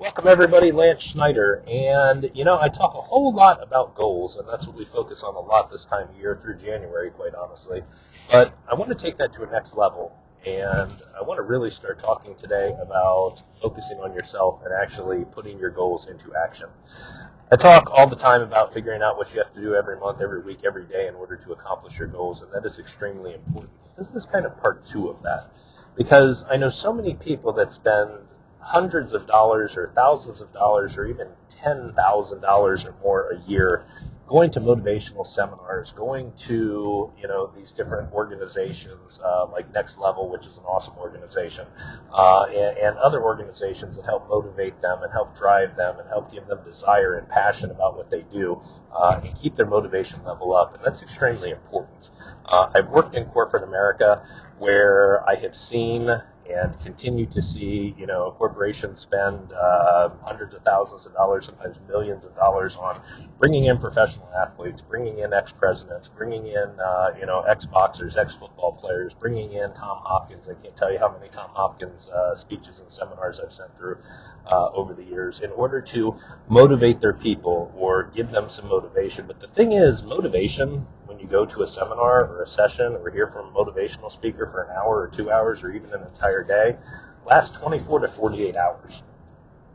Welcome everybody, Lance Schneider, and I talk a whole lot about goals, and that's what we focus on a lot this time of year through January, quite honestly. But I want to take that to a next level, and I want to really start talking today about focusing on yourself and actually putting your goals into action. I talk all the time about figuring out what you have to do every month, every week, every day in order to accomplish your goals, and that is extremely important. This is kind of part 2 of that, because I know so many people that spend hundreds of dollars or thousands of dollars or even $10,000 or more a year going to motivational seminars, going to these different organizations like Next Level, which is an awesome organization, and other organizations that help motivate them and help drive them and help give them desire and passion about what they do and keep their motivation level up. And that's extremely important. I've worked in corporate America where I have seen and continue to see, corporations spend hundreds of thousands of dollars, sometimes millions of dollars on bringing in professional athletes, bringing in ex-presidents, bringing in, ex-boxers, ex-football players, bringing in Tom Hopkins. I can't tell you how many Tom Hopkins speeches and seminars I've sent through over the years in order to motivate their people or give them some motivation. But the thing is, motivation, when you go to a seminar or a session or hear from a motivational speaker for an hour or 2 hours or even an entire day, lasts 24 to 48 hours.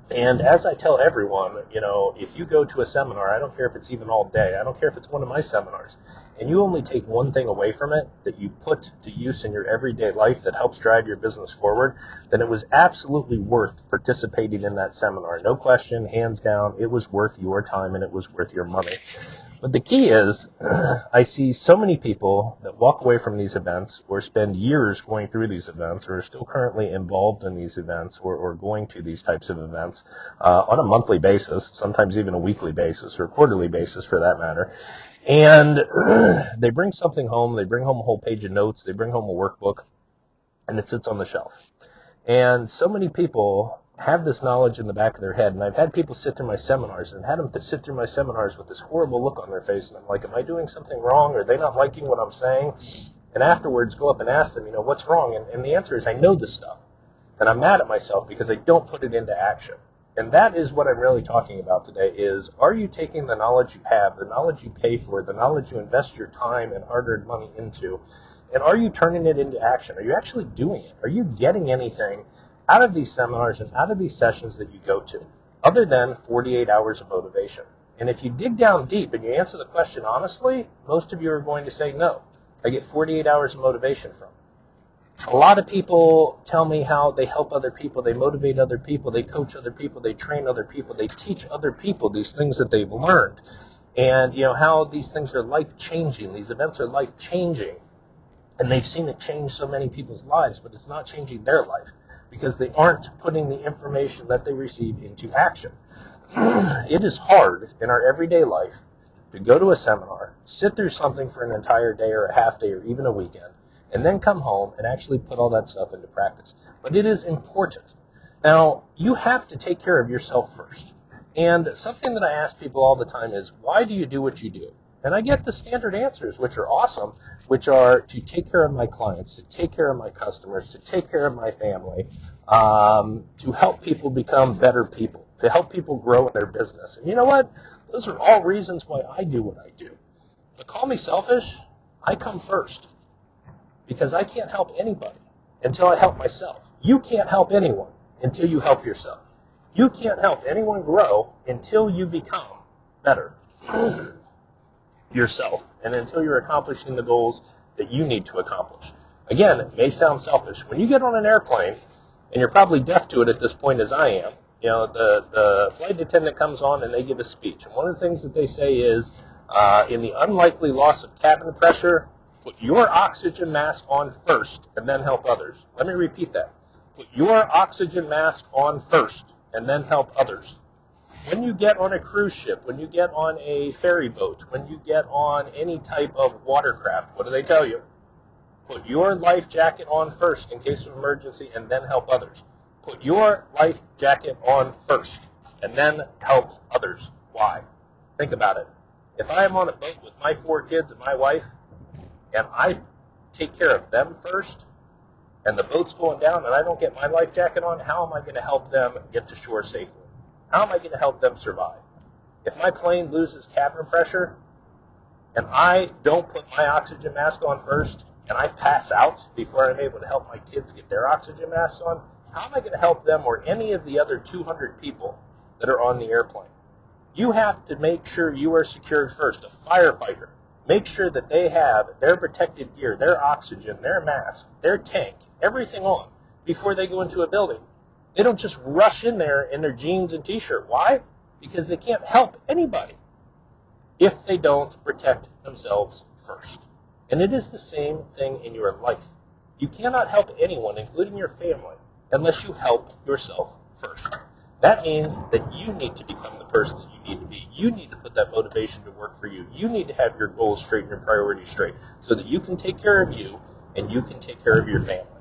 And as I tell everyone, if you go to a seminar, I don't care if it's even all day, I don't care if it's one of my seminars, and you only take one thing away from it that you put to use in your everyday life that helps drive your business forward, then it was absolutely worth participating in that seminar. No question, hands down, it was worth your time and it was worth your money. But the key is, I see so many people that walk away from these events or spend years going through these events or are still currently involved in these events or going to these types of events on a monthly basis, sometimes even a weekly basis or a quarterly basis for that matter. And they bring something home, they bring home a whole page of notes, they bring home a workbook, and it sits on the shelf. And so many people have this knowledge in the back of their head, and I've had people sit through my seminars and had them to sit through my seminars with this horrible look on their face, and I'm like, am I doing something wrong? Are they not liking what I'm saying? And afterwards go up and ask them, what's wrong? And the answer is, I know this stuff, and I'm mad at myself because I don't put it into action. And that is what I'm really talking about today is, are you taking the knowledge you have, the knowledge you pay for, the knowledge you invest your time and hard-earned money into, and are you turning it into action? Are you actually doing it? Are you getting anything out of these seminars and out of these sessions that you go to, other than 48 hours of motivation? And if you dig down deep and you answer the question honestly, most of you are going to say, no, I get 48 hours of motivation from it. A lot of people tell me how they help other people, they motivate other people, they coach other people, they train other people, they teach other people these things that they've learned. And, how these things are life-changing, these events are life-changing. And they've seen it change so many people's lives, but it's not changing their life because they aren't putting the information that they receive into action. It is hard in our everyday life to go to a seminar, sit through something for an entire day or a half day or even a weekend, and then come home and actually put all that stuff into practice. But it is important. Now, you have to take care of yourself first. And something that I ask people all the time is, why do you do what you do? And I get the standard answers, which are awesome, which are to take care of my clients, to take care of my customers, to take care of my family, to help people become better people, to help people grow in their business. And you know what? Those are all reasons why I do what I do. But call me selfish, I come first. Because I can't help anybody until I help myself. You can't help anyone until you help yourself. You can't help anyone grow until you become better yourself and until you're accomplishing the goals that you need to accomplish. Again, it may sound selfish. When you get on an airplane, and you're probably deaf to it at this point as I am, the flight attendant comes on and they give a speech. And one of the things that they say is, in the unlikely loss of cabin pressure, put your oxygen mask on first and then help others. Let me repeat that. Put your oxygen mask on first and then help others. When you get on a cruise ship, when you get on a ferry boat, when you get on any type of watercraft, what do they tell you? Put your life jacket on first in case of emergency and then help others. Put your life jacket on first and then help others. Why? Think about it. If I am on a boat with my 4 kids and my wife, and I take care of them first, and the boat's going down and I don't get my life jacket on, how am I going to help them get to shore safely? How am I going to help them survive? If my plane loses cabin pressure and I don't put my oxygen mask on first and I pass out before I'm able to help my kids get their oxygen masks on, how am I going to help them or any of the other 200 people that are on the airplane? You have to make sure you are secured first. A firefighter, make sure that they have their protective gear, their oxygen, their mask, their tank, everything on before they go into a building. They don't just rush in there in their jeans and t-shirt. Why? Because they can't help anybody if they don't protect themselves first. And it is the same thing in your life. You cannot help anyone, including your family, unless you help yourself first. That means that you need to become the person that you need to be. You need to put that motivation to work for you. You need to have your goals straight and your priorities straight so that you can take care of you and you can take care of your family.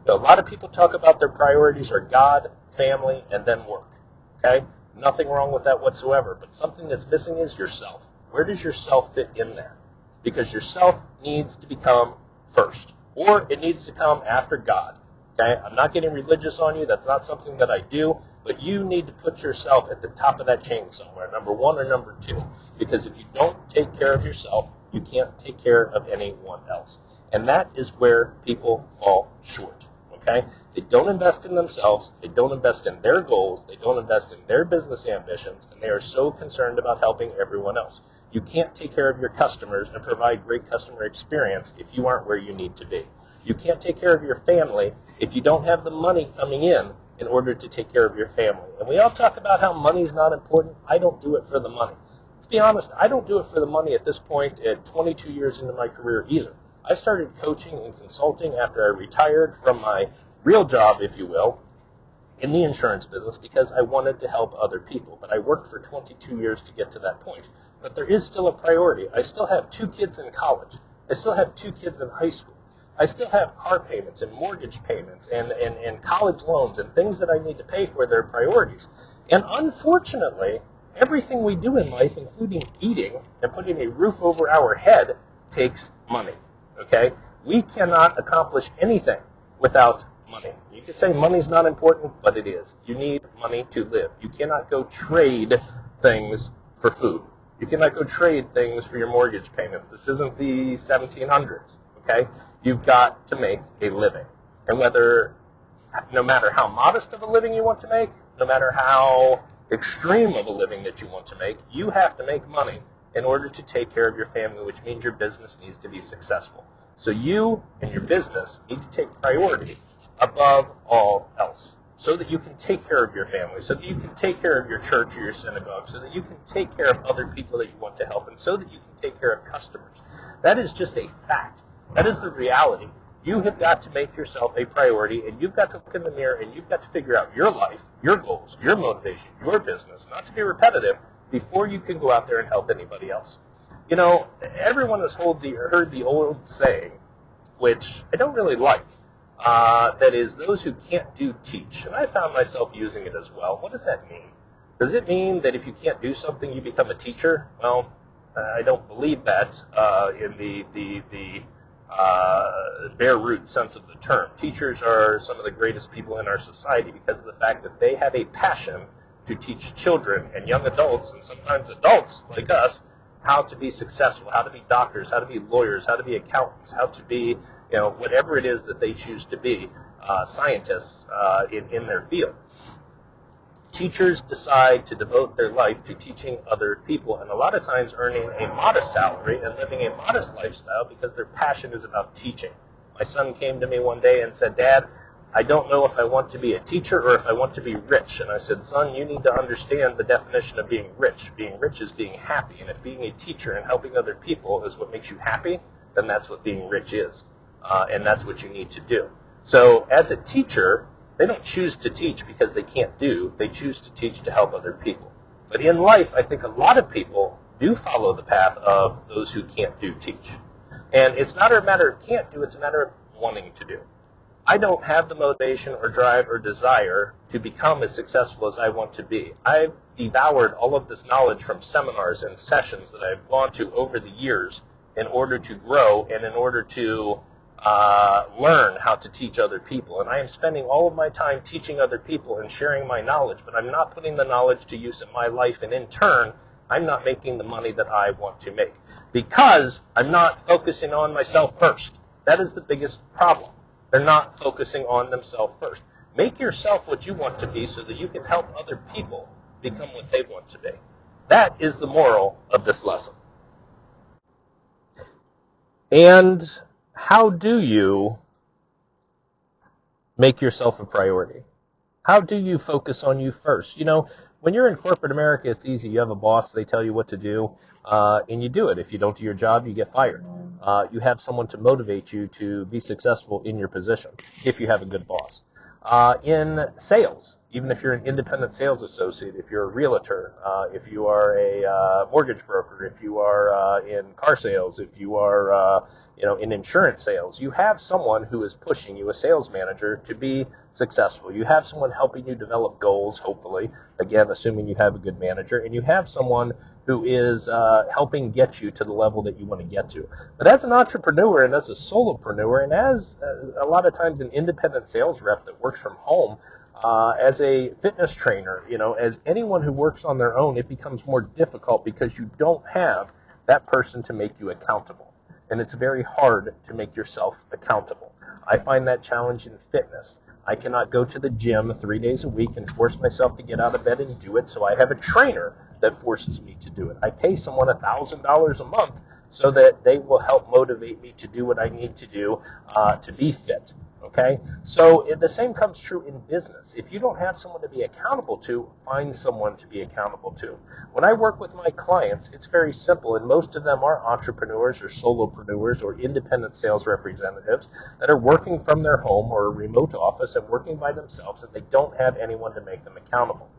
Now, a lot of people talk about their priorities are God, family, and then work. Okay? Nothing wrong with that whatsoever. But something that's missing is yourself. Where does yourself fit in there? Because yourself needs to become first. Or it needs to come after God. Okay? I'm not getting religious on you. That's not something that I do. But you need to put yourself at the top of that chain somewhere, number 1 or number 2. Because if you don't take care of yourself, you can't take care of anyone else. And that is where people fall short. Okay? They don't invest in themselves. They don't invest in their goals. They don't invest in their business ambitions. And they are so concerned about helping everyone else. You can't take care of your customers and provide great customer experience if you aren't where you need to be. You can't take care of your family if you don't have the money coming in order to take care of your family. And we all talk about how money's not important. I don't do it for the money. Let's be honest, I don't do it for the money at this point at 22 years into my career either. I started coaching and consulting after I retired from my real job, if you will, in the insurance business because I wanted to help other people. But I worked for 22 years to get to that point. But there is still a priority. I still have 2 kids in college. I still have 2 kids in high school. I still have car payments and mortgage payments and college loans and things that I need to pay for. Their priorities. And unfortunately, everything we do in life, including eating and putting a roof over our head, takes money. Okay? We cannot accomplish anything without money. You could say money's not important, but it is. You need money to live. You cannot go trade things for food. You cannot go trade things for your mortgage payments. This isn't the 1700s. Okay? You've got to make a living. And no matter how modest of a living you want to make, no matter how extreme of a living that you want to make, you have to make money in order to take care of your family, which means your business needs to be successful. So you and your business need to take priority above all else so that you can take care of your family, so that you can take care of your church or your synagogue, so that you can take care of other people that you want to help, and so that you can take care of customers. That is just a fact. That is the reality. You have got to make yourself a priority, and you've got to look in the mirror, and you've got to figure out your life, your goals, your motivation, your business, not to be repetitive, before you can go out there and help anybody else. You know, everyone has heard the old saying, which I don't really like, that is, those who can't do teach. And I found myself using it as well. What does that mean? Does it mean that if you can't do something, you become a teacher? Well, I don't believe that in the bare root sense of the term. Teachers are some of the greatest people in our society because of the fact that they have a passion to teach children and young adults, and sometimes adults like us, how to be successful, how to be doctors, how to be lawyers, how to be accountants, how to be, whatever it is that they choose to be, scientists in their field. Teachers decide to devote their life to teaching other people, and a lot of times earning a modest salary and living a modest lifestyle because their passion is about teaching. My son came to me one day and said, "Dad, I don't know if I want to be a teacher or if I want to be rich." And I said, "Son, you need to understand the definition of being rich. Being rich is being happy. And if being a teacher and helping other people is what makes you happy, then that's what being rich is. And that's what you need to do." So as a teacher, they don't choose to teach because they can't do. They choose to teach to help other people. But in life, I think a lot of people do follow the path of those who can't do teach. And it's not a matter of can't do, it's a matter of wanting to do. I don't have the motivation or drive or desire to become as successful as I want to be. I've devoured all of this knowledge from seminars and sessions that I've gone to over the years in order to grow and in order to learn how to teach other people. And I am spending all of my time teaching other people and sharing my knowledge, but I'm not putting the knowledge to use in my life, and in turn, I'm not making the money that I want to make because I'm not focusing on myself first. That is the biggest problem. They're not focusing on themselves first. Make yourself what you want to be so that you can help other people become what they want to be. That is the moral of this lesson. And how do you make yourself a priority? How do you focus on you first? You know, when you're in corporate America, it's easy. You have a boss, they tell you what to do, and you do it. If you don't do your job, you get fired. You have someone to motivate you to be successful in your position if you have a good boss. In sales, even if you're an independent sales associate, if you're a realtor, if you are a mortgage broker, if you are in car sales, if you are in insurance sales, you have someone who is pushing you, a sales manager, to be successful. You have someone helping you develop goals, hopefully, again, assuming you have a good manager, and you have someone who is helping get you to the level that you want to get to. But as an entrepreneur and as a solopreneur and as a lot of times an independent sales rep that works from home, as a fitness trainer, as anyone who works on their own, it becomes more difficult because you don't have that person to make you accountable. And it's very hard to make yourself accountable. I find that challenge in fitness. I cannot go to the gym 3 days a week and force myself to get out of bed and do it, so I have a trainer that forces me to do it. I pay someone $1,000 a month so that they will help motivate me to do what I need to do to be fit. Okay? So the same comes true in business. If you don't have someone to be accountable to, find someone to be accountable to. When I work with my clients, it's very simple, and most of them are entrepreneurs or solopreneurs or independent sales representatives that are working from their home or a remote office and working by themselves, and they don't have anyone to make them accountable.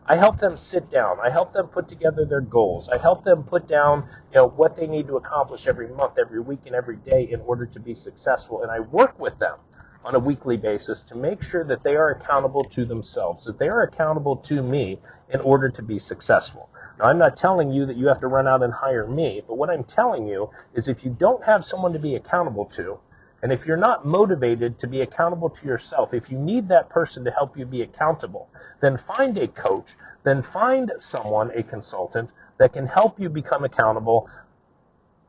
I help them sit down. I help them put together their goals. I help them put down, what they need to accomplish every month, every week, and every day in order to be successful, and I work with them on a weekly basis to make sure that they are accountable to themselves, that they are accountable to me in order to be successful. Now, I'm not telling you that you have to run out and hire me, but what I'm telling you is if you don't have someone to be accountable to, and if you're not motivated to be accountable to yourself, if you need that person to help you be accountable, then find a coach, then find someone, a consultant, that can help you become accountable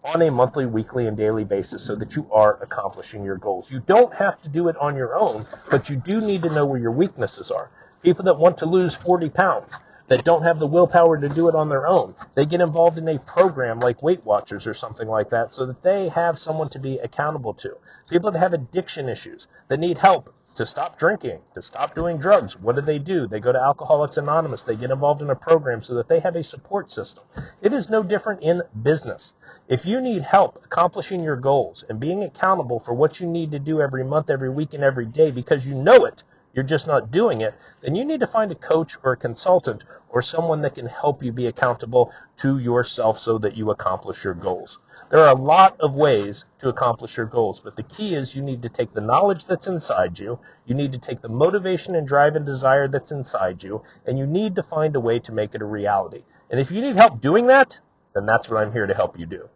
on a monthly, weekly, and daily basis so that you are accomplishing your goals. You don't have to do it on your own, but you do need to know where your weaknesses are. People that want to lose 40 pounds, that don't have the willpower to do it on their own, they get involved in a program like Weight Watchers or something like that so that they have someone to be accountable to. People that have addiction issues, that need help to stop drinking, to stop doing drugs. What do? They go to Alcoholics Anonymous. They get involved in a program so that they have a support system. It is no different in business. If you need help accomplishing your goals and being accountable for what you need to do every month, every week, and every day because you know it, you're just not doing it, then you need to find a coach or a consultant or someone that can help you be accountable to yourself so that you accomplish your goals. There are a lot of ways to accomplish your goals, but the key is you need to take the knowledge that's inside you, you need to take the motivation and drive and desire that's inside you, and you need to find a way to make it a reality. And if you need help doing that, then that's what I'm here to help you do.